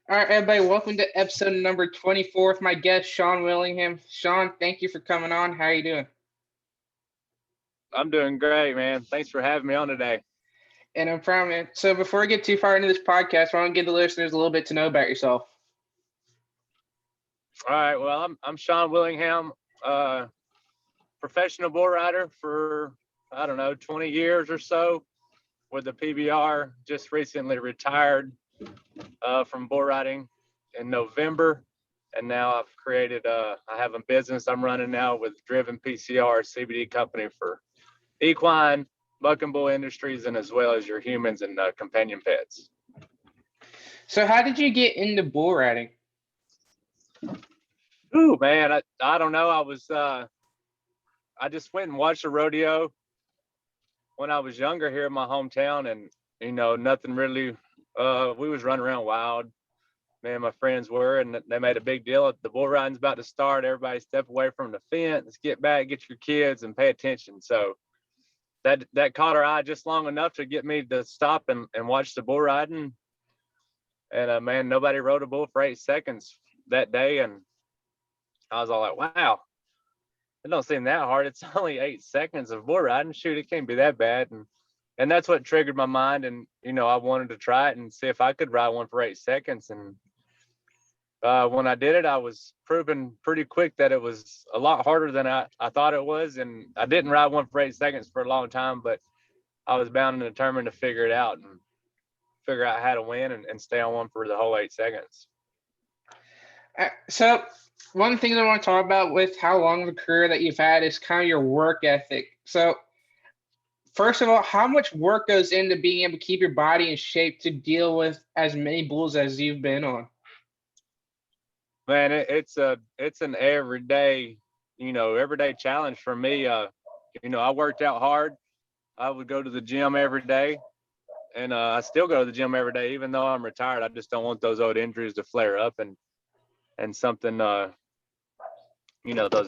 All right, everybody, welcome to episode number 24 with my guest, Sean Willingham. Sean, thank you for coming on. How are you doing? I'm doing great, man. Thanks for having me on today. And I'm proud, man. So before we get too far into this podcast, I want to give the listeners a little bit to know about yourself. All right. Well, I'm Sean Willingham, professional bull rider for I don't know 20 years or so with the PBR. Just recently retired from bull riding in November, and now I have a business I'm running now with Driven PCR CBD company for equine, buck and bull industries, and as well as your humans and companion pets. So how did you get into bull riding? Ooh, man, I don't know. I just went and watched a rodeo when I was younger here in my hometown, and nothing really. We was running around wild. Me and my friends were, and they made a big deal. The bull riding's about to start. Everybody step away from the fence, get back, get your kids, and pay attention. So that caught our eye just long enough to get me to stop and watch the bull riding. And man, nobody rode a bull for 8 seconds that day, and I was all like, wow, it don't seem that hard. It's only 8 seconds of bull riding. Shoot, it can't be that bad. And that's what triggered my mind. And I wanted to try it and see if I could ride one for 8 seconds. And when I did it, I was proving pretty quick that it was a lot harder than I thought it was. And I didn't ride one for 8 seconds for a long time, but I was bound and determined to figure it out and figure out how to win and stay on one for the whole 8 seconds. So one thing I want to talk about with how long of a career that you've had is kind of your work ethic. So first of all, how much work goes into being able to keep your body in shape to deal with as many bulls as you've been on? Man, it's an everyday challenge for me. I worked out hard. I would go to the gym every day, and I still go to the gym every day, even though I'm retired. I just don't want those old injuries to flare up and something, those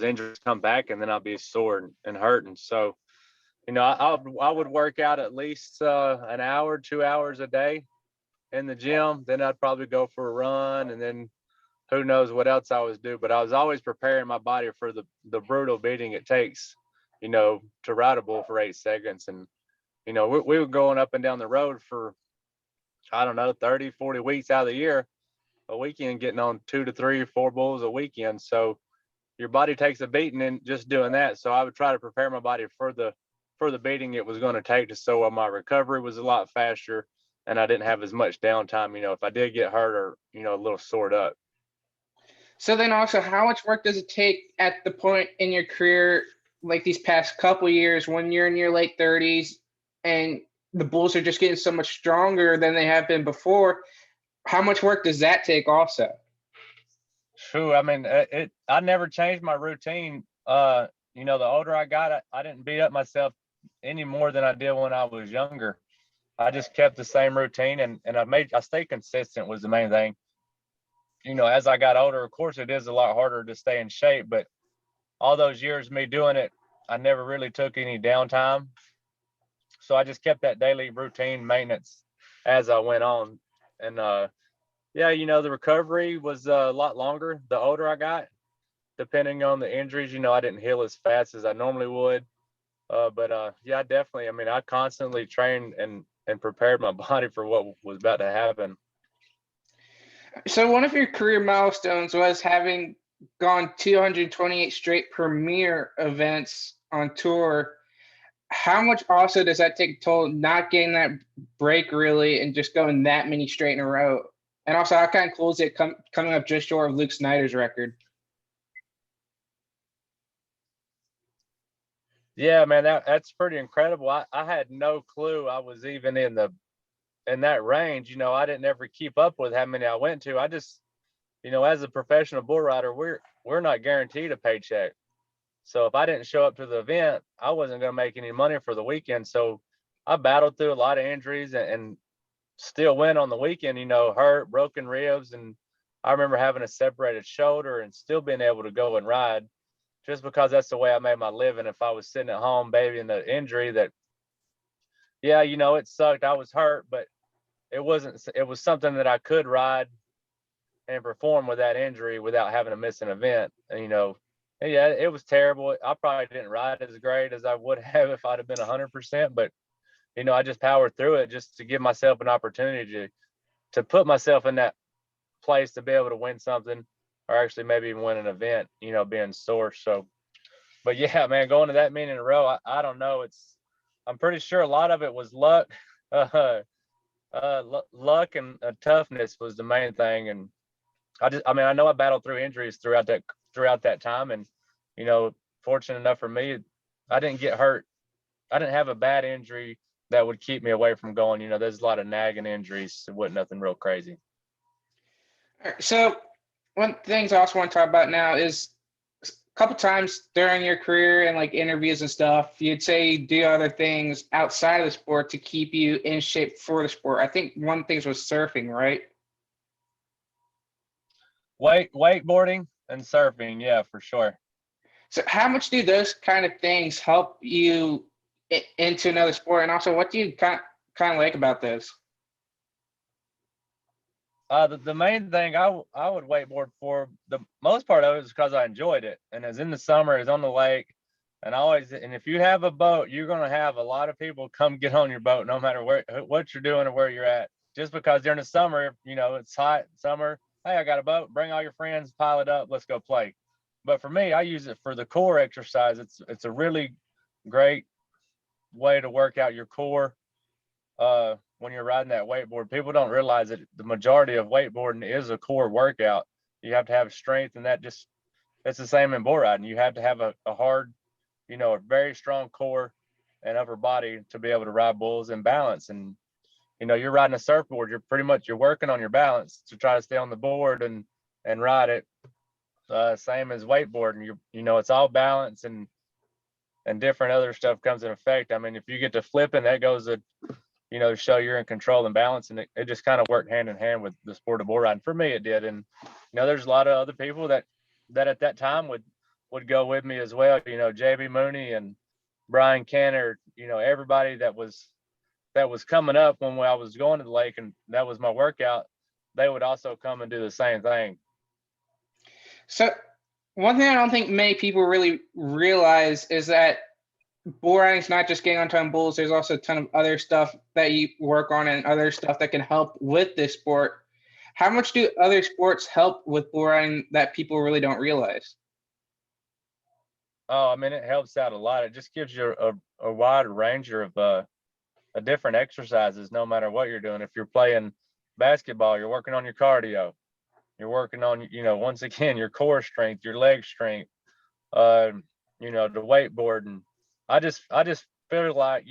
injuries come back, and then I'll be sore and hurting. So, I would work out at least an hour, 2 hours a day in the gym. Then I'd probably go for a run, and then who knows what else I was do. But I was always preparing my body for the brutal beating it takes, to ride a bull for 8 seconds. And we were going up and down the road for, I don't know, 30, 40 weeks out of the year, a weekend, getting on 2 to 3 or 4 bulls a weekend. So your body takes a beating in just doing that. So I would try to prepare my body for the beating it was going to take, so my recovery was a lot faster and I didn't have as much downtime, if I did get hurt or, a little sored up. So then also, how much work does it take at the point in your career, like these past couple years, when you're in your late 30s and the bulls are just getting so much stronger than they have been before? How much work does that take also? True. I mean, I never changed my routine. The older I got, I didn't beat up myself any more than I did when I was younger. I just kept the same routine, and I stayed consistent was the main thing. As I got older, of course, it is a lot harder to stay in shape, but all those years me doing it, I never really took any downtime. So I just kept that daily routine maintenance as I went on. And yeah, the recovery was a lot longer the older I got, depending on the injuries. I didn't heal as fast as I normally would. But yeah, definitely. I mean, I constantly trained and prepared my body for what was about to happen. So one of your career milestones was having gone 228 straight premier events on tour. How much also does that take a toll, not getting that break really and just going that many straight in a row? And also, how kind of cool is it coming up just short of Luke Snyder's record? Yeah, man, that's pretty incredible. I had no clue I was even in that range. I didn't ever keep up with how many I went to. I just, as a professional bull rider, we're not guaranteed a paycheck. So if I didn't show up to the event, I wasn't going to make any money for the weekend. So I battled through a lot of injuries and still went on the weekend, hurt, broken ribs. And I remember having a separated shoulder and still being able to go and ride just because that's the way I made my living. If I was sitting at home babying the injury that, yeah, it sucked. I was hurt, but it was something that I could ride and perform with that injury without having to miss an event. And, yeah, it was terrible. I probably didn't ride as great as I would have if I'd have been 100%, but I just powered through it just to give myself an opportunity to put myself in that place to be able to win something, or actually maybe even win an event, being sore. So, but yeah, man, going to that many in a row, I don't know. I'm pretty sure a lot of it was luck. Luck and toughness was the main thing. And I know I battled through injuries throughout that time. And, fortunate enough for me, I didn't get hurt. I didn't have a bad injury that would keep me away from going. There's a lot of nagging injuries. It wasn't nothing real crazy. All right, so one thing I also want to talk about now is a couple times during your career and like interviews and stuff, you'd say you do other things outside of the sport to keep you in shape for the sport. I think one thing was surfing, right? Wakeboarding and surfing, yeah, for sure. So how much do those kind of things help you into another sport? And also, what do you kind of like about those? The main thing I would wakeboard for the most part of it is because I enjoyed it, and it's in the summer, it's on the lake, and if you have a boat, you're gonna have a lot of people come get on your boat, no matter what you're doing or where you're at. Just because during the summer, it's hot summer. Hey, I got a boat. Bring all your friends, pile it up, let's go play. But for me, I use it for the core exercise. It's a really great way to work out your core. When you're riding that wakeboard, people don't realize that the majority of wakeboarding is a core workout. You have to have strength, and it's the same in bull riding. You have to have a hard, a very strong core and upper body to be able to ride bulls and balance. And you're riding a surfboard, you're working on your balance to try to stay on the board and ride it. Same as wakeboarding. It's all balance and different other stuff comes in effect. I mean, if you get to flipping, that goes to show you're in control and balance, and it just kind of worked hand in hand with the sport of bull riding. For me, it did. And there's a lot of other people that at that time would go with me as well. JB Mooney and Brian Canner, everybody that was coming up when I was going to the lake, and that was my workout, they would also come and do the same thing. So one thing I don't think many people really realize is that bull riding is not just getting on ton bulls. There's also a ton of other stuff that you work on and other stuff that can help with this sport. How much do other sports help with bull riding that people really don't realize? Oh, I mean, it helps out a lot. It just gives you a wide range of different exercises, no matter what you're doing. If you're playing basketball, you're working on your cardio. You're working on, once again, your core strength, your leg strength, the wakeboarding. I just feel like,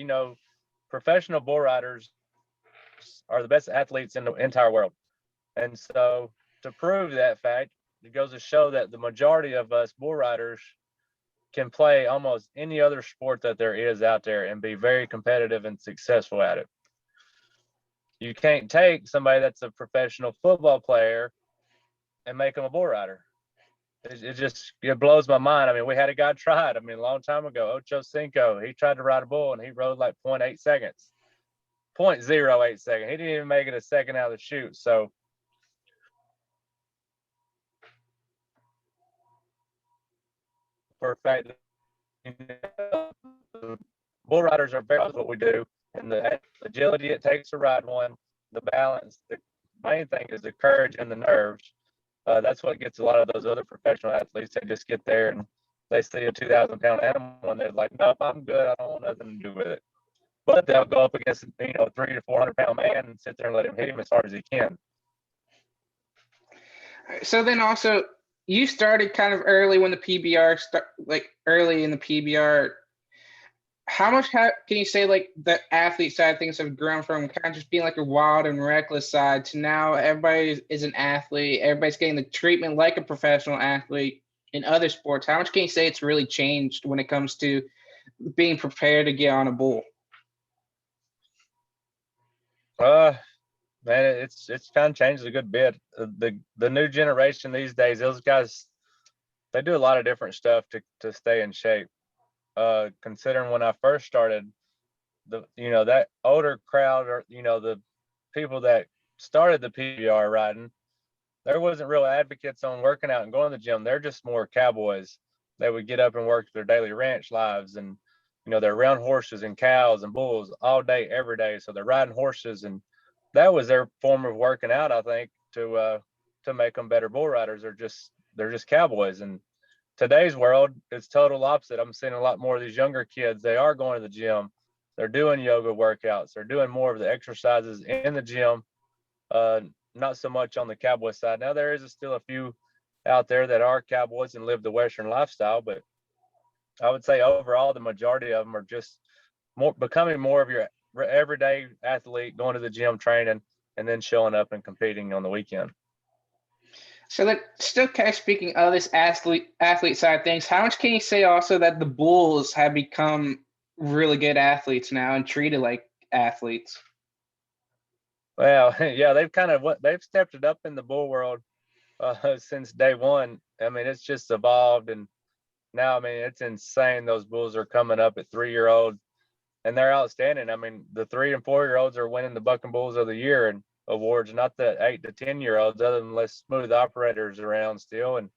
professional bull riders are the best athletes in the entire world. And so to prove that fact, it goes to show that the majority of us bull riders can play almost any other sport that there is out there and be very competitive and successful at it. You can't take somebody that's a professional football player and make them a bull rider. It blows my mind. I mean, we had a guy try it. I mean, a long time ago, Ocho Cinco, he tried to ride a bull and he rode like 0.8 seconds, 0.08 seconds. He didn't even make it a second out of the chute. So for a fact, bull riders are very what we do, and the agility it takes to ride one, the balance, the main thing is the courage and the nerves. That's what gets a lot of those other professional athletes. They just get there and they see a 2,000-pound animal and they're like, nope, I'm good. I don't want nothing to do with it. But they'll go up against 300 to 400-pound man and sit there and let him hit him as hard as he can. So then also, you started kind of early when the PBR early in the PBR. How much can you say like the athlete side of things have grown from kind of just being like a wild and reckless side to now everybody is an athlete, everybody's getting the treatment like a professional athlete in other sports? How much can you say it's really changed when it comes to being prepared to get on a bull? Man, it's kind of changed a good bit. The new generation these days, those guys, they do a lot of different stuff to stay in shape. Considering when I first started, that older crowd, or the people that started the PBR riding, there wasn't real advocates on working out and going to the gym. They're just more cowboys. They would get up and work their daily ranch lives, and they're around horses and cows and bulls all day, every day. So they're riding horses, and that was their form of working out, I think, to make them better bull riders. They're just cowboys. And today's world, it's total opposite. I'm seeing a lot more of these younger kids. They are going to the gym. They're doing yoga workouts. They're doing more of the exercises in the gym. Not so much on the cowboy side. Now there is still a few out there that are cowboys and live the Western lifestyle, but I would say overall the majority of them are just becoming more of your everyday athlete, going to the gym, training, and then showing up and competing on the weekend. So, like, still kind of speaking of this athlete side of things, how much can you say also that the bulls have become really good athletes now and treated like athletes? Well, yeah, they've stepped it up in the bull world since day one. I mean, it's just evolved, and now, I mean, it's insane. Those bulls are coming up at 3-year-old, and they're outstanding. I mean, the 3 and 4-year-olds are winning the Bucking Bulls of the Year and awards, not the 8 to 10-year-olds, other than less smooth operators around still. And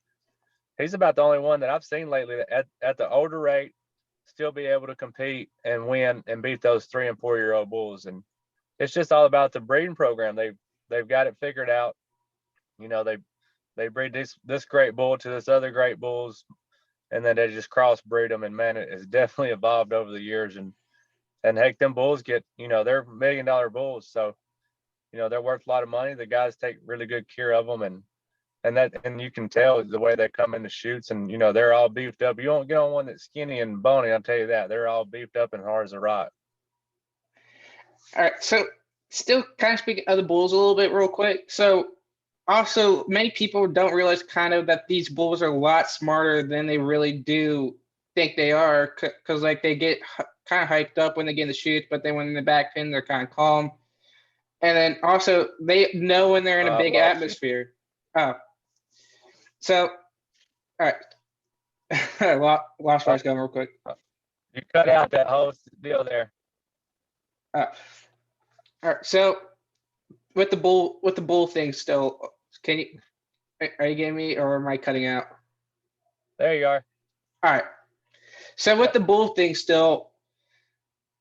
he's about the only one that I've seen lately that at the older rate still be able to compete and win and beat those 3 and 4-year-old bulls. And it's just all about the breeding program. They've got it figured out. They breed this great bull to this other great bulls, and then they just crossbreed them. And man, it has definitely evolved over the years. And heck, them bulls they're $1 million bulls. So, they're worth a lot of money. The guys take really good care of them, and you can tell the way they come in the chutes, and they're all beefed up. You won't get on one that's skinny and bony, I'll tell you that. They're all beefed up and hard as a rock. All right, so still kind of speaking of the bulls a little bit real quick. So also, many people don't realize kind of that these bulls are a lot smarter than they really do think they are, because like they get kind of hyped up when they get in the chutes, but then when in the back pen, they're kind of calm. And then also they know when they're in a big atmosphere. Oh, so all right, lost where I was going real quick. You cut out that whole deal there. All right, so with the bull thing still, are you getting me, or am I cutting out? There you are. All right. So with the bull thing still,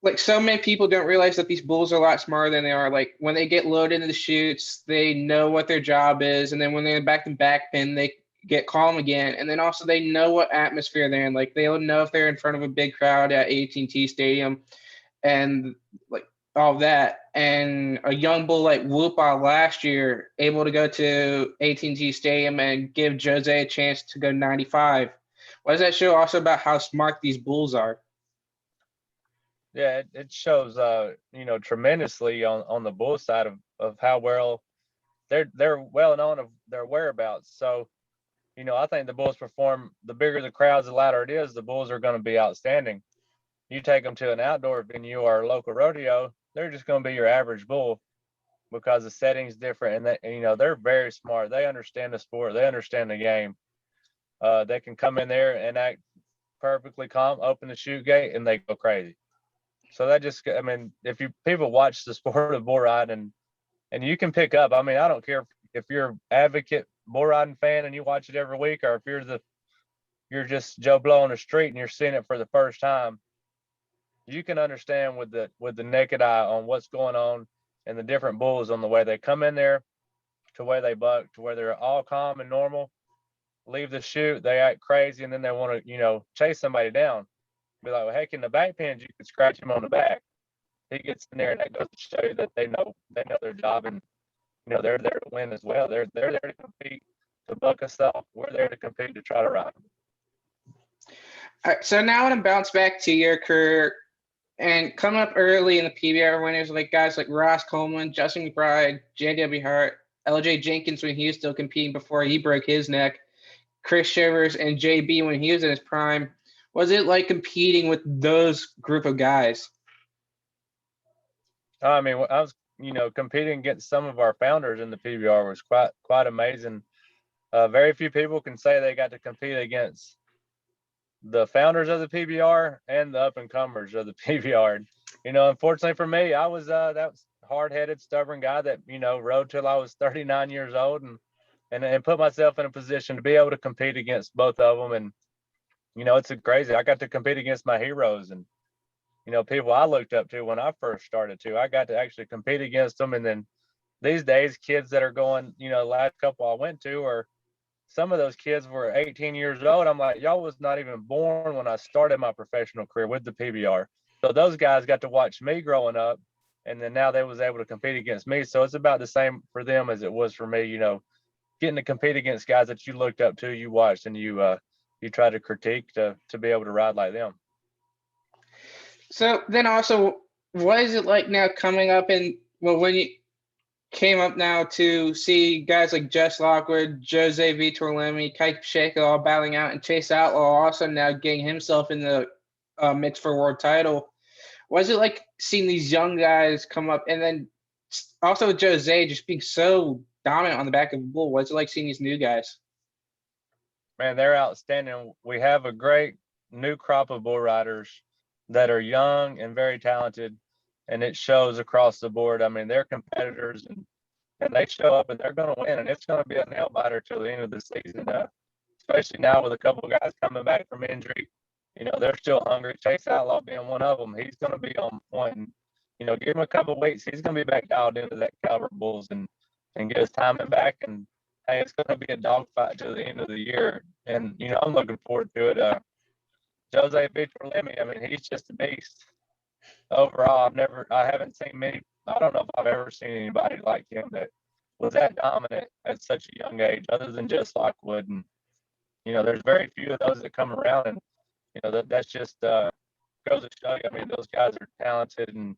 like, so many people don't realize that these bulls are a lot smarter than they are. Like, when they get loaded into the chutes, they know what their job is, and then when they're back to back pin, they get calm again. And then also they know what atmosphere they're in. Like, they'll know if they're in front of a big crowd at AT&T Stadium, and like all that. And a young bull like Whoopa last year, able to go to AT&T Stadium and give Jose a chance to go 95. What does that show also about how smart these bulls are? Yeah, it shows tremendously on the bull side of how well they're well known of their whereabouts. So, I think the bulls perform, the bigger the crowds, the louder it is, the bulls are going to be outstanding. You take them to an outdoor venue or a local rodeo, they're just going to be your average bull because the setting's different, and they're very smart. They understand the sport, they understand the game. They can come in there and act perfectly calm, open the chute gate, and they go crazy. So that just, I mean, if people watch the sport of bull riding, and you can pick up, I mean, I don't care if you're an advocate bull riding fan and you watch it every week, or if you're just Joe Blow on the street and you're seeing it for the first time, you can understand with the naked eye on what's going on and the different bulls on the way they come in there, to where they buck, to where they're all calm and normal, leave the chute, they act crazy, and then they want to, chase somebody down. Be like, well, heck, in the back pins, you could scratch him on the back. He gets in there, and that goes to show you that they know their job, and they're there to win as well. They're there to compete, to buck us off. We're there to compete, to try to ride. All right, so now I want to bounce back to your career and coming up early in the PBR winners, like guys like Ross Coleman, Justin McBride, J.W. Hart, L.J. Jenkins when he was still competing before he broke his neck, Chris Shivers, and J.B. when he was in his prime. Was it like competing with those group of guys? I mean, I was, competing against some of our founders in the PBR was quite amazing. Very few people can say they got to compete against the founders of the PBR and the up and comers of the PBR. Unfortunately for me, I was that hard-headed, stubborn guy that rode till I was 39 years old, and and put myself in a position to be able to compete against both of them. And it's crazy. I got to compete against my heroes and people I looked up to when I first started too. I got to actually compete against them, and then these days, kids that are going, the last couple I went to, or some of those kids were 18 years old. I'm like, y'all was not even born when I started my professional career with the PBR. So those guys got to watch me growing up, and then now they was able to compete against me. So it's about the same for them as it was for me. Getting to compete against guys that you looked up to, you watched, and you try to critique to be able to ride like them. So then also, what is it like now coming up when you came up now to see guys like Jess Lockwood, Jose Vitor Lemi, Kike Pacheco all battling out, and Chase Outlaw also now getting himself in the mix for a world title? What is it like seeing these young guys come up, and then also Jose just being so dominant on the back of the bull? What's it like seeing these new guys? Man, they're outstanding. We have a great new crop of bull riders that are young and very talented, and it shows across the board. I mean, they're competitors, and they show up and they're going to win, and it's going to be a nail biter till the end of the season. Especially now with a couple of guys coming back from injury, they're still hungry. Chase Outlaw being one of them, he's going to be on point. And, give him a couple of weeks, he's going to be back dialed into that caliber bulls and get his timing back. And hey, it's going to be a dogfight till the end of the year, and I'm looking forward to it. Jose Vitor Lemi, I mean, he's just a beast. Overall, I haven't seen many. I don't know if I've ever seen anybody like him that was that dominant at such a young age, other than just Lockwood. And there's very few of those that come around, and that's just goes to show you. I mean, those guys are talented and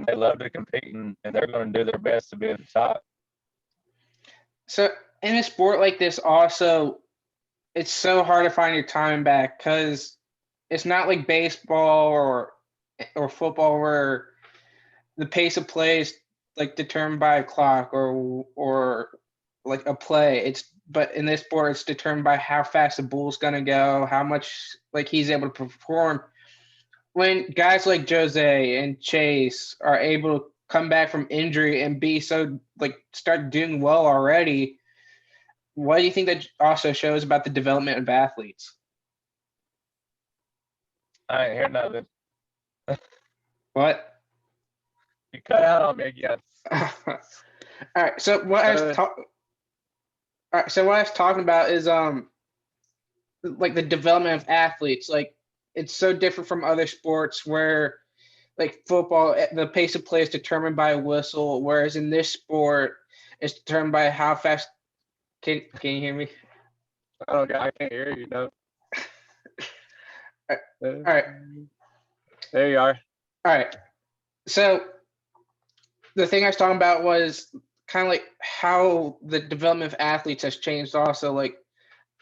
they love to compete, and they're going to do their best to be at the top. So in a sport like this, also, it's so hard to find your time back because it's not like baseball or football where the pace of play is like determined by a clock or like a play. But in this sport, it's determined by how fast the bull's gonna go, how much like he's able to perform. When guys like Jose and Chase are able to come back from injury and be so like start doing well already, what do you think that also shows about the development of athletes? I ain't hear nothing. What? You cut out on me again. All right. So what I was talking about is like the development of athletes. Like it's so different from other sports where like football, the pace of play is determined by a whistle, whereas in this sport, it's determined by how fast. Can you hear me? Oh, I can't hear you. No. All right. There you are. All right. So the thing I was talking about was kind of like how the development of athletes has changed also. Like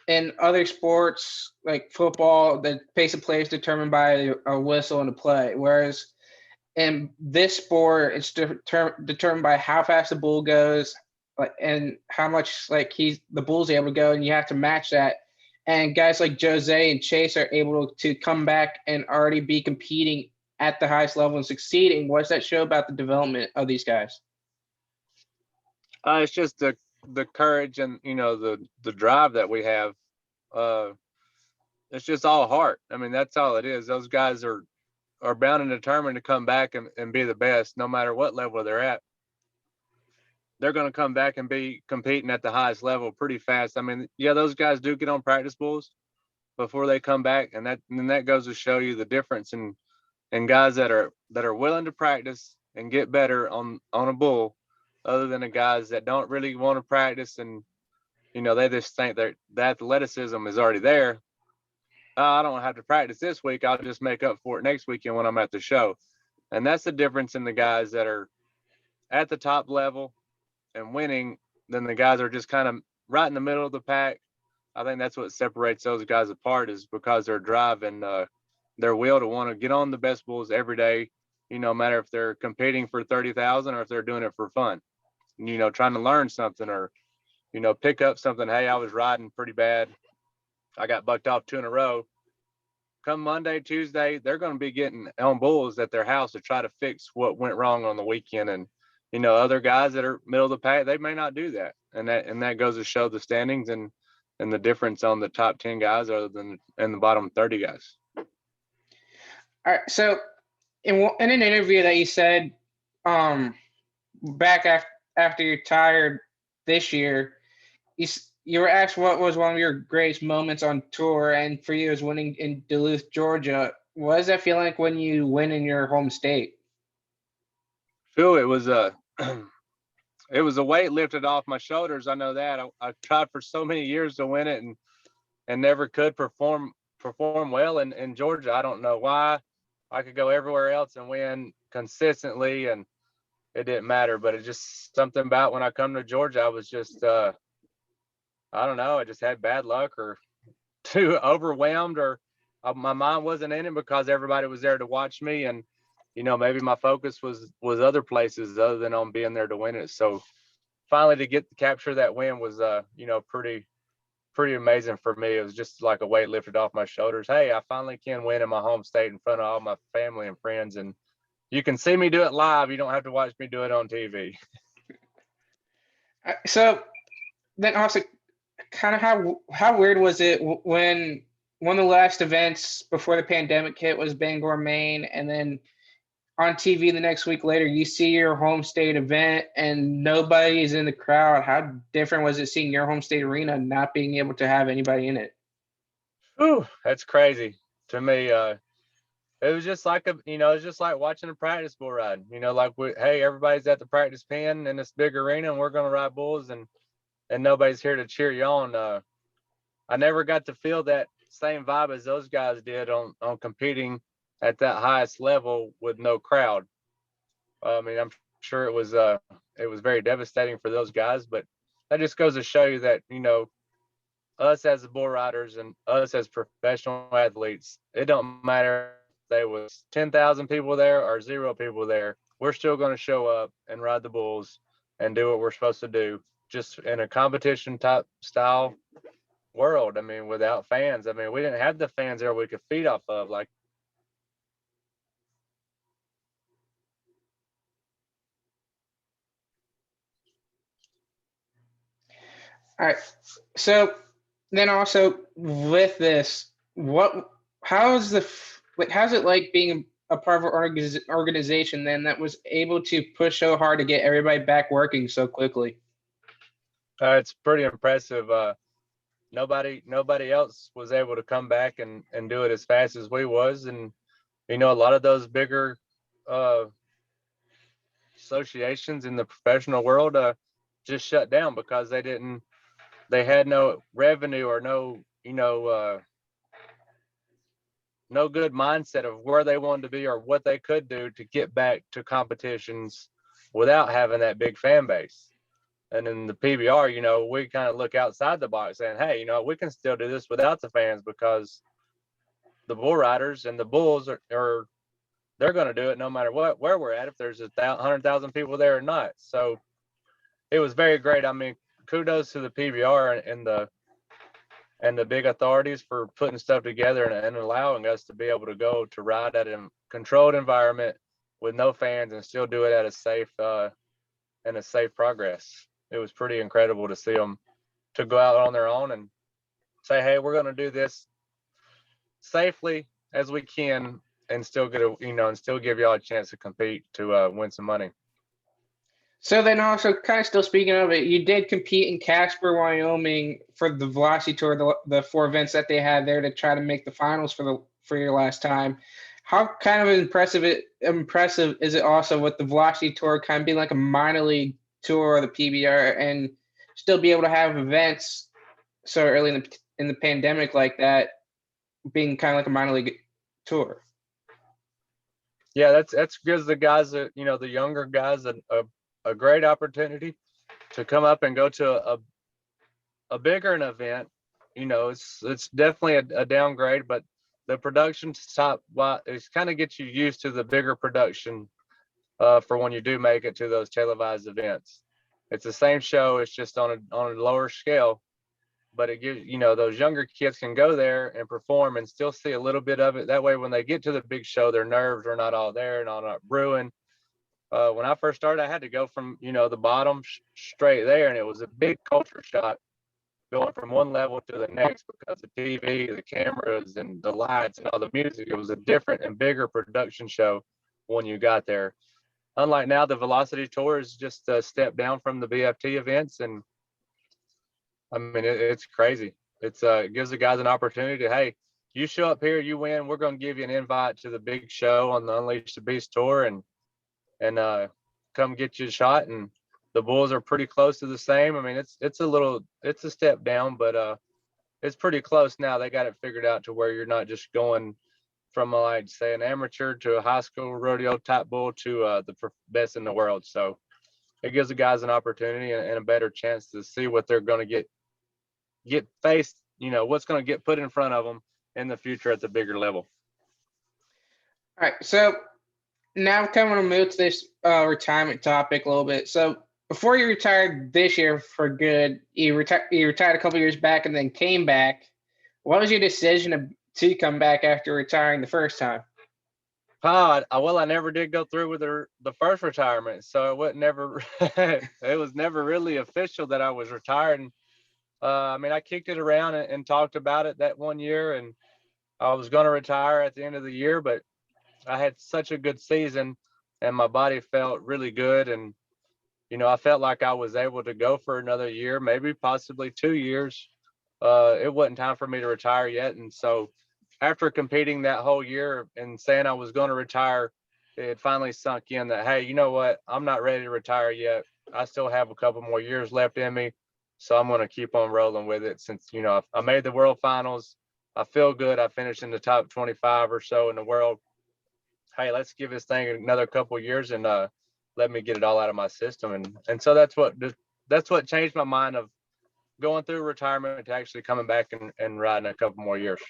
in other sports, like football, the pace of play is determined by a whistle and a play. Whereas in this sport, it's determined by how fast the bull goes, like, and how much like the bull's able to go, and you have to match that. And guys like Jose and Chase are able to come back and already be competing at the highest level and succeeding. What does that show about the development of these guys? It's just the courage and the drive that we have. It's just all heart. I mean, that's all it is. Those guys are bound and determined to come back and be the best, no matter what level they're at. They're going to come back and be competing at the highest level pretty fast. I mean, yeah, those guys do get on practice bulls before they come back, and that goes to show you the difference in guys that are willing to practice and get better on a bull, other than the guys that don't really want to practice and they just think that the athleticism is already there. I don't have to practice this week. I'll just make up for it next weekend when I'm at the show. And that's the difference in the guys that are at the top level and winning than the guys are just kind of right in the middle of the pack. I think that's what separates those guys apart, is because their drive and their will to want to get on the best bulls every day, no matter if they're competing for 30,000 or if they're doing it for fun, trying to learn something or, pick up something. Hey, I was riding pretty bad. I got bucked off 2 in a row. Come Monday, Tuesday, they're going to be getting on bulls at their house to try to fix what went wrong on the weekend and, other guys that are middle of the pack, they may not do that. And that goes to show the standings and the difference on the top 10 guys other than and the bottom 30 guys. All right. So in an interview that you said back after you retired this year, you were asked what was one of your greatest moments on tour, and for you it was winning in Duluth, Georgia. What does that feel like when you win in your home state? Phil, it was it was a weight lifted off my shoulders. I know that. I tried for so many years to win it and never could perform well in Georgia. I don't know why. I could go everywhere else and win consistently, and it didn't matter. But it just something about when I come to Georgia, I was just I don't know. I just had bad luck or too overwhelmed, or my mind wasn't in it because everybody was there to watch me, and maybe my focus was other places other than on being there to win it. So finally to capture that win was pretty amazing for me. It was just like a weight lifted off my shoulders. Hey, I finally can win in my home state in front of all my family and friends, and you can see me do it live. You don't have to watch me do it on TV. So then also, kind of how weird was it when one of the last events before the pandemic hit was Bangor, Maine, and then on TV the next week later you see your home state event and nobody is in the crowd? How different was it seeing your home state arena not being able to have anybody in it? Whew, that's crazy to me. It was just like it's just like watching a practice bull ride. Like hey, everybody's at the practice pen in this big arena, and we're gonna ride bulls, and nobody's here to cheer you on. I never got to feel that same vibe as those guys did on competing at that highest level with no crowd. I mean, I'm sure it was very devastating for those guys, but that just goes to show you that us as the bull riders and us as professional athletes, it don't matter if there was 10,000 people there or 0 people there. We're still going to show up and ride the bulls and do what we're supposed to do, just in a competition type style world. I mean, without fans. I mean, we didn't have the fans there we could feed off of. Like, All right. So then also with this, how's it like being a part of an organization then that was able to push so hard to get everybody back working so quickly? it's pretty impressive. Nobody else was able to come back and do it as fast as we was, and a lot of those bigger associations in the professional world just shut down because they had no revenue or no no good mindset of where they wanted to be or what they could do to get back to competitions without having that big fan base. And in the PBR, we kind of look outside the box saying, hey, we can still do this without the fans because the bull riders and the bulls are they're going to do it no matter where we're at, if there's 100,000 people there or not. So it was very great. I mean, kudos to the PBR and the big authorities for putting stuff together and allowing us to be able to go to ride at a controlled environment with no fans and still do it at a safe progress. It was pretty incredible to see them to go out on their own and say, hey, we're going to do this safely as we can and still and still give y'all a chance to compete to win some money. So then also kind of still speaking of it, you did compete in Casper, Wyoming for the Velocity Tour, the 4 events that they had there to try to make the finals for your last time. How kind of impressive is it also with the Velocity Tour kind of being like a minor league tour of the PBR and still be able to have events so early in the pandemic like that, being kind of like a minor league tour? Yeah, that's gives the guys the younger guys a great opportunity to come up and go to a bigger an event. It's definitely a downgrade, but the production's top. It's kind of gets you used to the bigger production for when you do make it to those televised events. It's the same show, it's just on a lower scale, but it gives those younger kids can go there and perform and still see a little bit of it. That way, when they get to the big show, their nerves are not all there and all not brewing. When I first started, I had to go from, the bottom straight there, and it was a big culture shock going from one level to the next because the TV, the cameras, and the lights and all the music. It was a different and bigger production show when you got there. Unlike now, the Velocity Tour is just a step down from the BFT events, and I mean it's crazy. It gives the guys an opportunity to, hey, you show up here, you win, we're going to give you an invite to the big show on the Unleash the Beast tour, and come get you a shot. And the bulls are pretty close to the same. I mean, it's a step down, but it's pretty close now. They got it figured out to where you're not just going from like say an amateur to a high school rodeo type bull to the best in the world. So it gives the guys an opportunity and a better chance to see what they're going to get faced. What's going to get put in front of them in the future at the bigger level. All right, so now I'm kind of want to move to this retirement topic a little bit. So before you retired this year for good, you retired a couple years back and then came back. What was your decision to come back after retiring the first time? Well, I never did go through with the first retirement, so it was never really official that I was retiring. I mean, I kicked it around and talked about it that one year, and I was going to retire at the end of the year, but I had such a good season and my body felt really good. And, I felt like I was able to go for another year, maybe possibly 2 years. It wasn't time for me to retire yet. And so after competing that whole year and saying I was going to retire, it finally sunk in that, hey, you know what? I'm not ready to retire yet. I still have a couple more years left in me. So I'm going to keep on rolling with it since, I made the world finals. I feel good. I finished in the top 25 or so in the world. Hey, let's give this thing another couple of years and let me get it all out of my system. And so that's what changed my mind of going through retirement to actually coming back and riding a couple more years.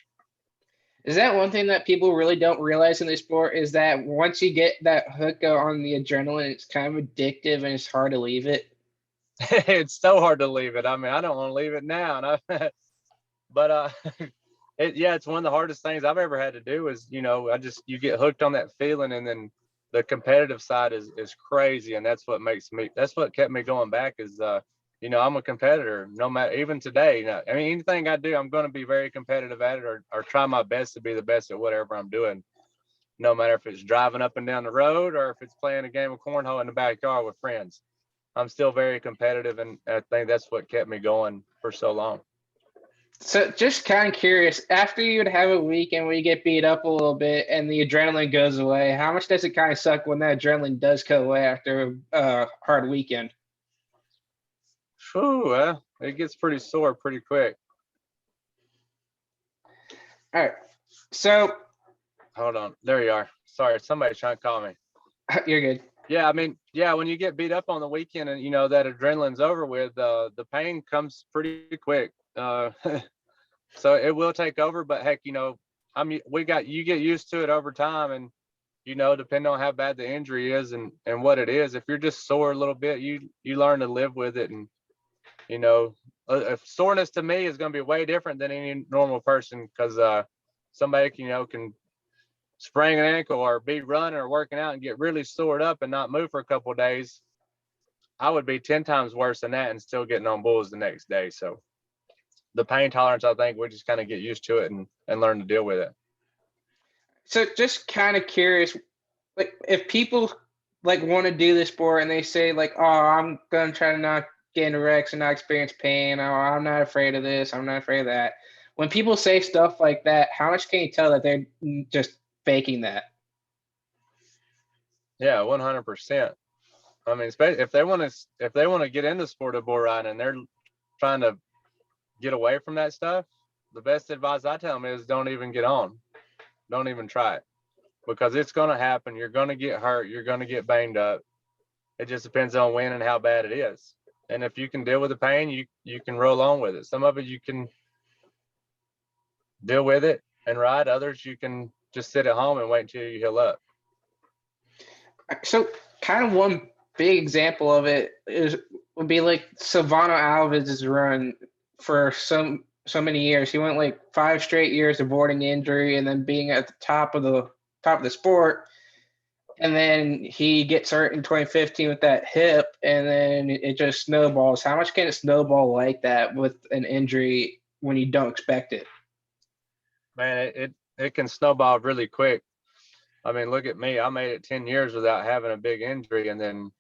Is that one thing that people really don't realize in this sport is that once you get that hook on the adrenaline, it's kind of addictive and it's hard to leave it? It's so hard to leave it. I mean, I don't want to leave it now. But it's one of the hardest things I've ever had to do is, you get hooked on that feeling, and then the competitive side is crazy. And that's what kept me going back is, I'm a competitor no matter, even today. I mean, anything I do, I'm going to be very competitive at it or try my best to be the best at whatever I'm doing, no matter if it's driving up and down the road or if it's playing a game of cornhole in the backyard with friends. I'm still very competitive, and I think that's what kept me going for so long. So just kind of curious, after you would have a weekend where you get beat up a little bit and the adrenaline goes away, how much does it kind of suck when that adrenaline does go away after a hard weekend? Well, it gets pretty sore pretty quick. All right. So hold on. There you are. Sorry, somebody's trying to call me. You're good. Yeah, I mean, when you get beat up on the weekend and that adrenaline's over with, the pain comes pretty quick. So it will take over, but heck, you get used to it over time, and depending on how bad the injury is and what it is. If you're just sore a little bit, you learn to live with it. And if soreness to me is going to be way different than any normal person, because somebody can sprain an ankle or be running or working out and get really stored up and not move for a couple of days. I would be 10 times worse than that and still getting on bulls the next day. So the pain tolerance, I think we just kind of get used to it and learn to deal with it. So just kind of curious, like if people like want to do this sport and they say like, oh, I'm going to try to not get into wrecks and not experience pain. Oh, I'm not afraid of this. I'm not afraid of that. When people say stuff like that, how much can you tell that they're just faking that? Yeah, 100%. I mean, if they want to get into sport of bull riding and they're trying to get away from that stuff, the best advice I tell them is don't even get on. Don't even try it, because it's going to happen. You're going to get hurt. You're going to get banged up. It just depends on when and how bad it is. And if you can deal with the pain, you can roll on with it. Some of it you can deal with it and ride. Others you can just sit at home and wait until you heal up. So kind of one big example of it would be like Silvano Alves' run for so many years. He went like 5 straight years avoiding injury and then being at the top of the sport. And then he gets hurt in 2015 with that hip, and then it just snowballs. How much can it snowball like that with an injury when you don't expect it? Man, it can snowball really quick. I mean, look at me. I made it 10 years without having a big injury, and then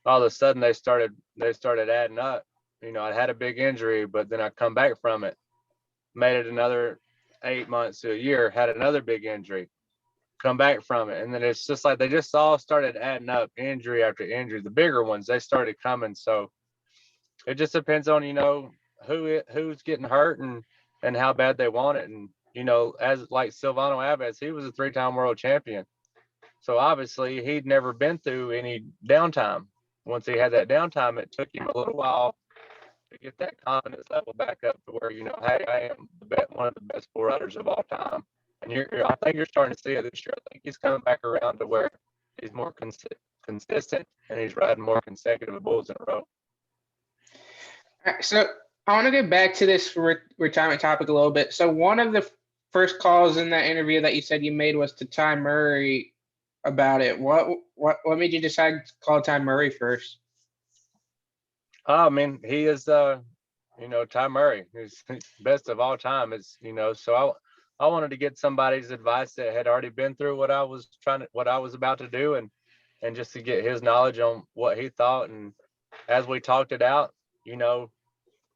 all of a sudden they started adding up. I had a big injury, but then I come back from it, made it another 8 months to a year, had another big injury, come back from it, and then it's just like they just all started adding up, injury after injury. The bigger ones, they started coming. So it just depends on who's getting hurt and how bad they want it. And as like Silvano Alves, he was a 3-time world champion. So obviously he'd never been through any downtime. Once he had that downtime, it took him a little while to get that confidence level back up to where, hey, I am one of the best bull riders of all time. And I think you're starting to see it this year. I think he's coming back around to where he's more consistent and he's riding more consecutive bulls in a row. All right, so I want to get back to this retirement topic a little bit. So one of the first calls in that interview that you said you made was to Ty Murray about it. What made you decide to call Ty Murray first? I mean, he is Ty Murray. He's best of all time. So I wanted to get somebody's advice that had already been through what I was about to do, and just to get his knowledge on what he thought. And as we talked it out,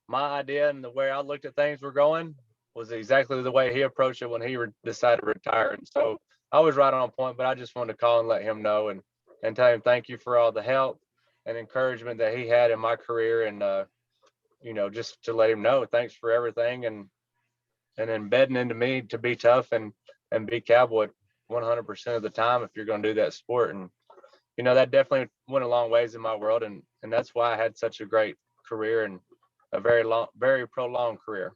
my idea and the way I looked at things were going was exactly the way he approached it when he decided to retire. And so I was right on point, but I just wanted to call and let him know and tell him thank you for all the help and encouragement that he had in my career. And, just to let him know, thanks for everything, and embedding into me to be tough and be cowboy 100% of the time if you're going to do that sport. And, that definitely went a long ways in my world. And that's why I had such a great career and a very prolonged career.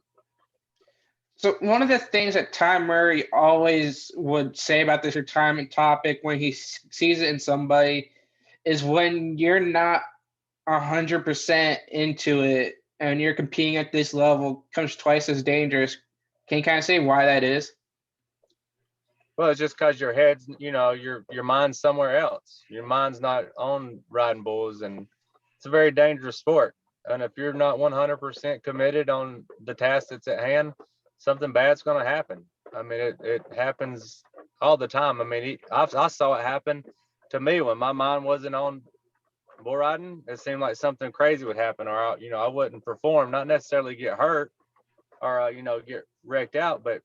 So one of the things that Ty Murray always would say about this retirement topic when he sees it in somebody is when you're not 100% into it and you're competing at this level, comes twice as dangerous. Can you kind of say why that is? Well, it's just because your head's, your mind's somewhere else. Your mind's not on riding bulls, and it's a very dangerous sport. And if you're not 100% committed on the task that's at hand, something bad's going to happen. I mean, it happens all the time. I mean, I saw it happen to me when my mind wasn't on bull riding. It seemed like something crazy would happen, or I wouldn't perform, not necessarily get hurt or get wrecked out, but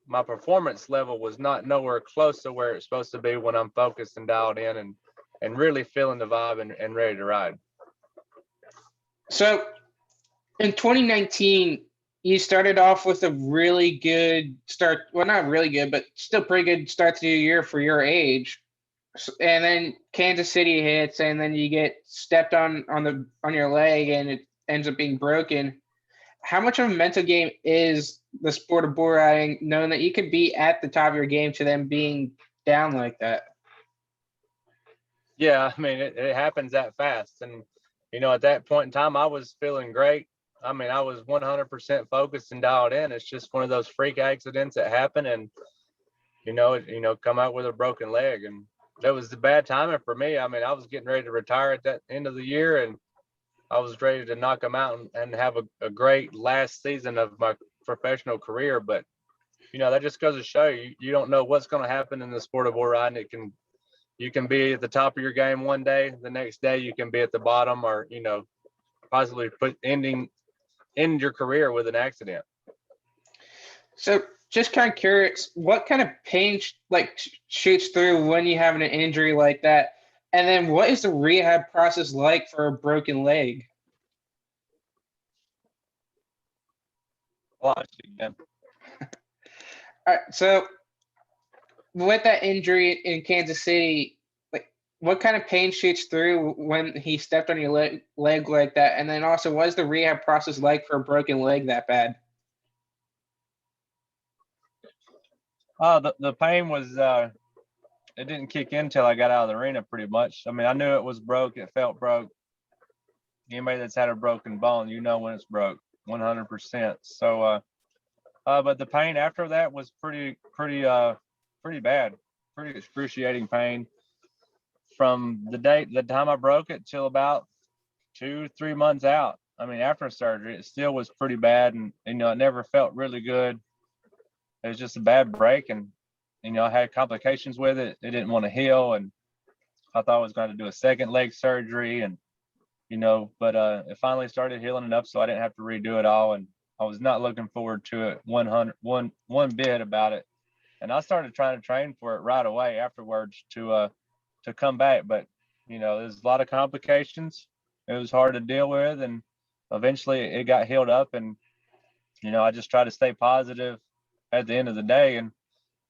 my performance level was not nowhere close to where it's supposed to be when I'm focused and dialed in and really feeling the vibe and ready to ride. So in 2019, you started off with a really good start. Well, not really good, but still pretty good start to the year for your age. And then Kansas City hits, and then you get stepped on your leg, and it ends up being broken. How much of a mental game is the sport of bull riding, knowing that you could be at the top of your game to them being down like that? Yeah, I mean, it happens that fast. And, at that point in time, I was feeling great. I mean, I was 100% focused and dialed in. It's just one of those freak accidents that happen, and, come out with a broken leg. And that was the bad timing for me. I mean, I was getting ready to retire at that end of the year, and I was ready to knock them out and have a great last season of my professional career. But, that just goes to show you don't know what's going to happen in the sport of bull riding. You can be at the top of your game one day, the next day you can be at the bottom, or, possibly end your career with an accident. So just kind of curious, what kind of pain shoots through when you have an injury like that? And then what is the rehab process like for a broken leg? Watch it again. All right, so with that injury in Kansas City, what kind of pain shoots through when he stepped on your leg like that? And then also, what is the rehab process like for a broken leg that bad? The pain was it didn't kick in until I got out of the arena, pretty much. I mean, I knew it was broke. It felt broke. Anybody that's had a broken bone, when it's broke, 100%. So, but the pain after that was pretty bad, pretty excruciating pain. from the time I broke it till about 2-3 months out. I mean, after surgery, it still was pretty bad, and it never felt really good. It was just a bad break, and I had complications with it. It didn't want to heal, and I thought I was going to do a second leg surgery, and but it finally started healing enough so I didn't have to redo it all, and I was not looking forward to it one bit about it. And I started trying to train for it right away afterwards to come back, but there's a lot of complications. It was hard to deal with, and eventually it got healed up, and I just try to stay positive at the end of the day, and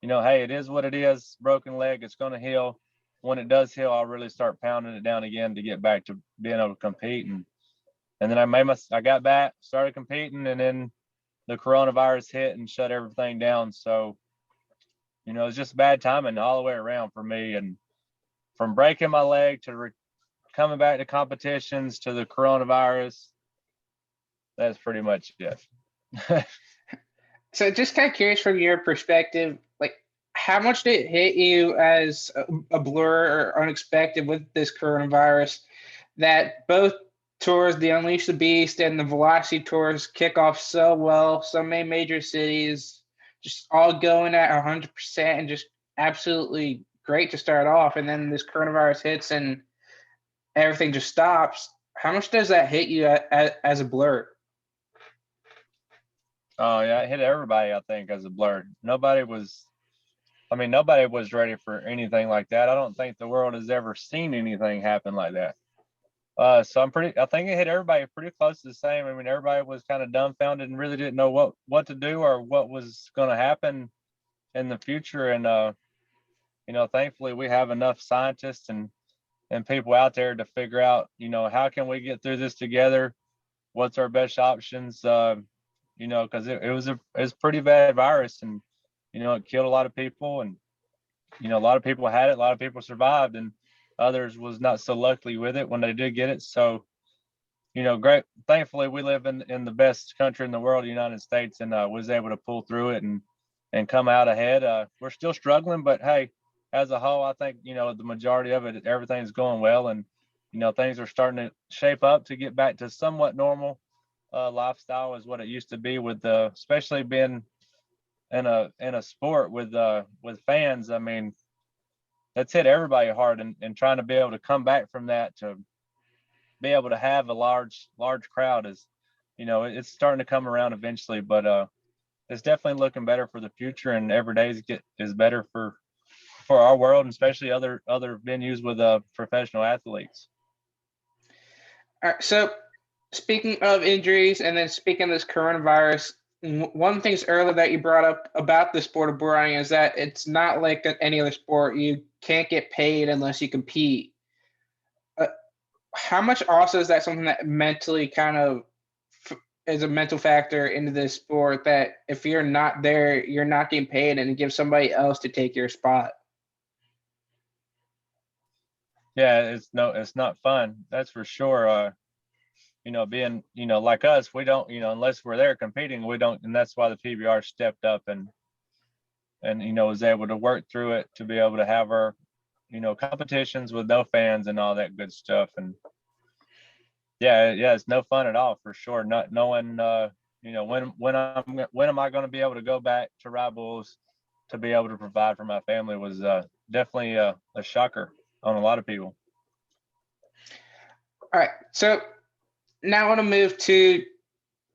hey, it is what it is. Broken leg, it's going to heal. When it does heal, I'll really start pounding it down again to get back to being able to compete. And then I got back, started competing, and then the coronavirus hit and shut everything down. So, it was just bad timing all the way around for me. And from breaking my leg to coming back to competitions to the coronavirus, that's pretty much it. So just kind of curious from your perspective, like how much did it hit you as a blur or unexpected with this coronavirus that both tours, the Unleash the Beast and the Velocity tours, kick off so well, so many major cities, just all going at 100% and just absolutely great to start off. And then this coronavirus hits and everything just stops. How much does that hit you as a blur? Oh yeah, it hit everybody, I think, as a blur. Nobody was ready for anything like that. I don't think the world has ever seen anything happen like that. So I think it hit everybody pretty close to the same. I mean, everybody was kind of dumbfounded and really didn't know what to do or what was going to happen in the future. And thankfully we have enough scientists and people out there to figure out, how can we get through this together? What's our best options? Because it was a pretty bad virus, and it killed a lot of people, and a lot of people had it, a lot of people survived, and others was not so lucky with it when they did get it. So great, thankfully we live in the best country in the world, the United States, and was able to pull through it and come out ahead. We're still struggling, but hey, as a whole, I think the majority of it, everything's going well, and things are starting to shape up to get back to somewhat normal lifestyle is what it used to be, with especially being in a sport with fans. I mean, that's hit everybody hard, and trying to be able to come back from that to be able to have a large crowd is, it's starting to come around eventually, but it's definitely looking better for the future, and every day is better for our world, and especially other venues with professional athletes. All right, so speaking of injuries, and then speaking of this coronavirus, one of the things earlier that you brought up about the sport of bull riding is that it's not like any other sport. You can't get paid unless you compete. How much also is that something that mentally kind of is a mental factor into this sport, that if you're not there, you're not getting paid, and it gives somebody else to take your spot? Yeah, it's not fun. That's for sure. Being, like us, we don't, unless we're there competing, we don't, and that's why the PBR stepped up and was able to work through it to be able to have our, competitions with no fans and all that good stuff. And yeah, it's no fun at all, for sure. Not knowing, when am I going to be able to go back to ride bulls to be able to provide for my family was definitely a shocker on a lot of people. All right, so now I want to move to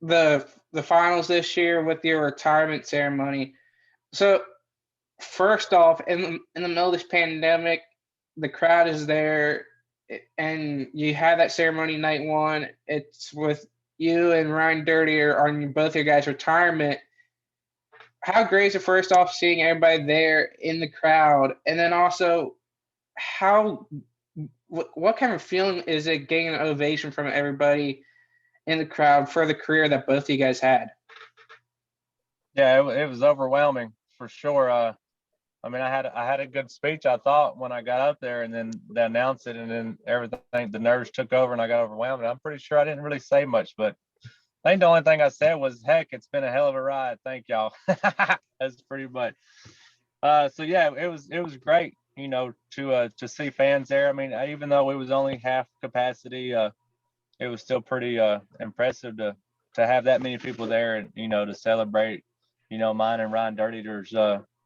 the finals this year with your retirement ceremony. So first off, in the middle of this pandemic, the crowd is there, and you have that ceremony night one. It's with you and Ryan Dirtier on both your guys' retirement. How great is it, first off, seeing everybody there in the crowd, and then also what kind of feeling is it getting an ovation from everybody in the crowd for the career that both of you guys had? Yeah, it was overwhelming for sure. I mean, I had a good speech, I thought, when I got up there, and then they announced it, and then everything, the nerves took over, and I got overwhelmed. I'm pretty sure I didn't really say much, but I think the only thing I said was, "Heck, it's been a hell of a ride. Thank y'all." That's pretty much. So yeah, it was great. to see fans there. I mean, even though it was only half capacity, it was still pretty impressive to have that many people there and to celebrate mine and Ryan Dirty's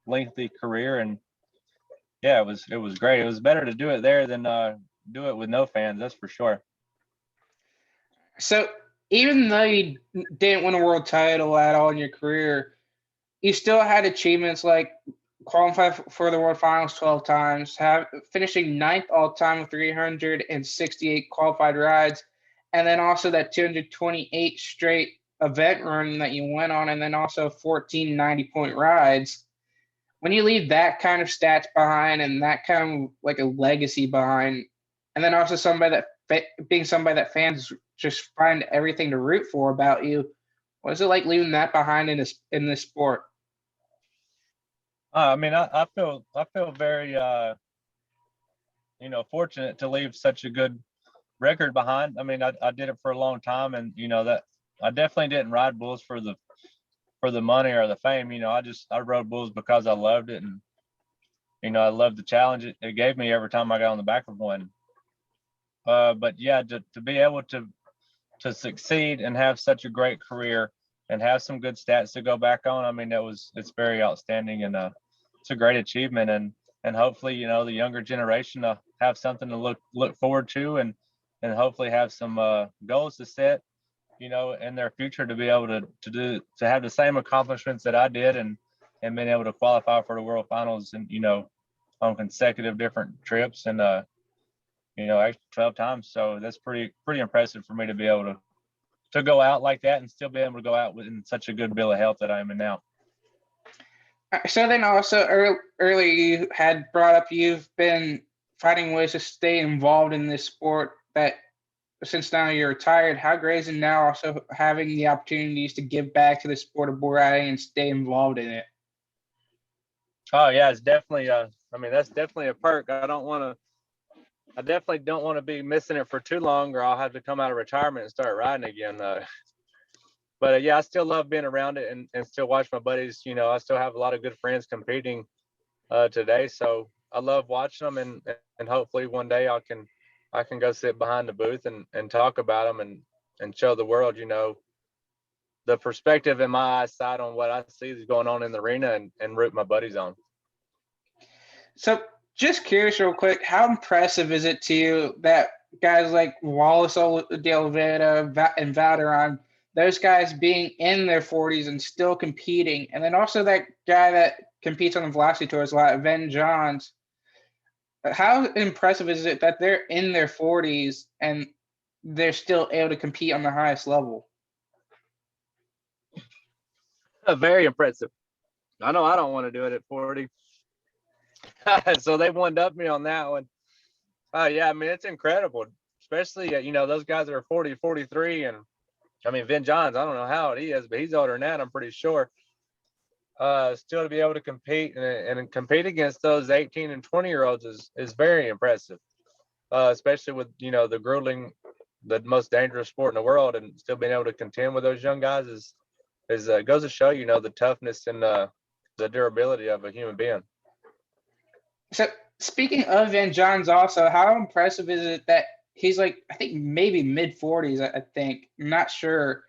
lengthy career. And yeah, it was great. It was better to do it there than do it with no fans, that's for sure. So even though you didn't win a world title at all in your career, you still had achievements like qualify for the World Finals 12 times, finishing ninth all time with 368 qualified rides, and then also that 228 straight event run that you went on, and then also 14 90-point rides. When you leave that kind of stats behind and that kind of like a legacy behind, and then also being somebody that fans just find everything to root for about you, what is it like leaving that behind in this sport? I mean, I feel very fortunate to leave such a good record behind. I mean, I did it for a long time, and that I definitely didn't ride bulls for the money or the fame. I rode bulls because I loved it, and I loved the challenge it gave me every time I got on the back of one. But yeah, to be able to succeed and have such a great career and have some good stats to go back on, I mean, it's very outstanding, and it's a great achievement. And hopefully, the younger generation have something to look forward to, and hopefully have some goals to set, in their future, to be able to have the same accomplishments that I did, and being able to qualify for the World Finals, and on consecutive different trips, and actually 12 times. So that's pretty impressive for me to be able to go out like that and still be able to go out in such a good bill of health that I am in now. So then also earlier you had brought up you've been finding ways to stay involved in this sport that since now you're retired. How great is it now also having the opportunities to give back to the sport of bull riding and stay involved in it? Oh yeah, it's definitely I mean, that's definitely a perk. I definitely don't want to be missing it for too long, or I'll have to come out of retirement and start riding again. But yeah, I still love being around it, and still watch my buddies. I still have a lot of good friends competing today, so I love watching them, and hopefully one day I can go sit behind the booth and talk about them, and show the world, the perspective in my eyesight on what I see is going on in the arena, and root my buddies on. So just curious real quick, how impressive is it to you that guys like Wallace de Oliveira and Valderon, those guys being in their 40s and still competing, and then also that guy that competes on the Velocity Tours a lot, Ben Johns, how impressive is it that they're in their 40s and they're still able to compete on the highest level? Very impressive. I know I don't want to do it at 40. So they one up me on that one. Yeah, I mean, it's incredible, especially those guys that are 40, 43, and I mean, Vin Johns, I don't know how old he is, but he's older than that, I'm pretty sure. Still to be able to compete and compete against those 18 and 20-year-olds is very impressive. Especially with the grueling, the most dangerous sport in the world, and still being able to contend with those young guys is goes to show the toughness and the durability of a human being. So speaking of Van Johns, also, how impressive is it that he's like, I think maybe mid 40s, I think, I'm not sure,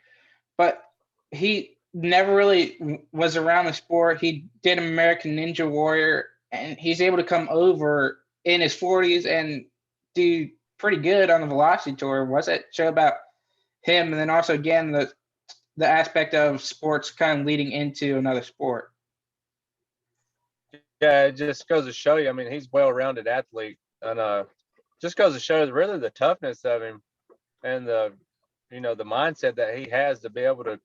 but he never really was around the sport. He did American Ninja Warrior, and he's able to come over in his 40s and do pretty good on the Velocity Tour. What's that show about him? And then also, again, the aspect of sports kind of leading into another sport. Yeah, it just goes to show you. I mean, he's well-rounded athlete, and just goes to show really the toughness of him, and the mindset that he has to be able to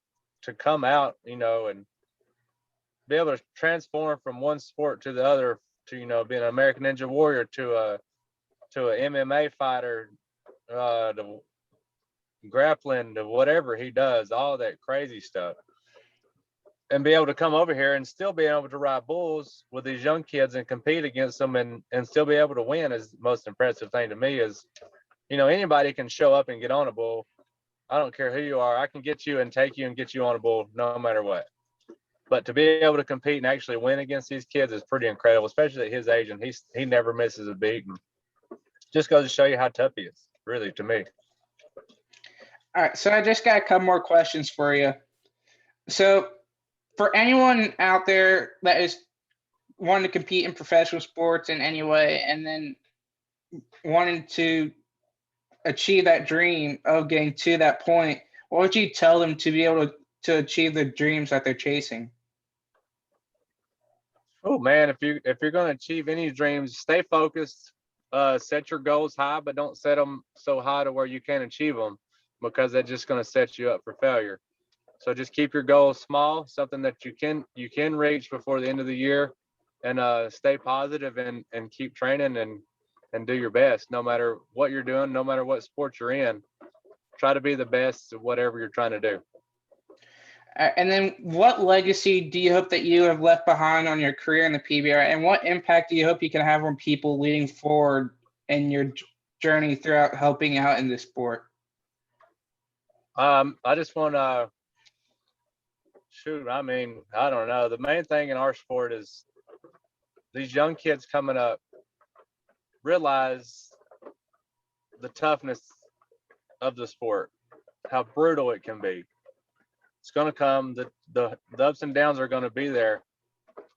come out, and be able to transform from one sport to the other, to being an American Ninja Warrior, to an MMA fighter, to grappling, to whatever he does, all that crazy stuff. And be able to come over here and still be able to ride bulls with these young kids and compete against them, and still be able to win is the most impressive thing to me. Is anybody can show up and get on a bull. I don't care who you are. I can get you and take you and get you on a bull no matter what. But to be able to compete and actually win against these kids is pretty incredible, especially at his age. And he never misses a beat. And just goes to show you how tough he is, really, to me. All right, so I just got a couple more questions for you. So, for anyone out there that is wanting to compete in professional sports in any way, and then wanting to achieve that dream of getting to that point, what would you tell them to be able to achieve the dreams that they're chasing? Oh man, if you're going to achieve any dreams, stay focused. Set your goals high, but don't set them so high to where you can't achieve them, because that's just going to set you up for failure. So just keep your goals small, something that you can reach before the end of the year, and stay positive and keep training and do your best, no matter what you're doing, no matter what sport you're in. Try to be the best at whatever you're trying to do. And then what legacy do you hope that you have left behind on your career in the PBR, and what impact do you hope you can have on people leading forward in your journey throughout helping out in this sport? I just want to I mean, I don't know. The main thing in our sport is these young kids coming up realize the toughness of the sport, how brutal it can be. It's going to come. The ups and downs are going to be there.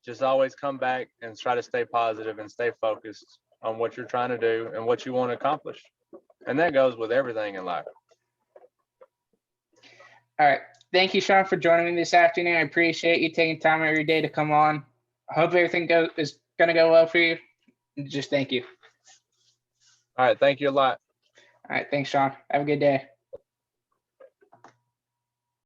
Just always come back and try to stay positive and stay focused on what you're trying to do and what you want to accomplish. And that goes with everything in life. All right. Thank you, Sean, for joining me this afternoon. I appreciate you taking time out of your day to come on. I hope everything is going to go well for you. Just thank you. All right. Thank you a lot. All right. Thanks, Sean. Have a good day.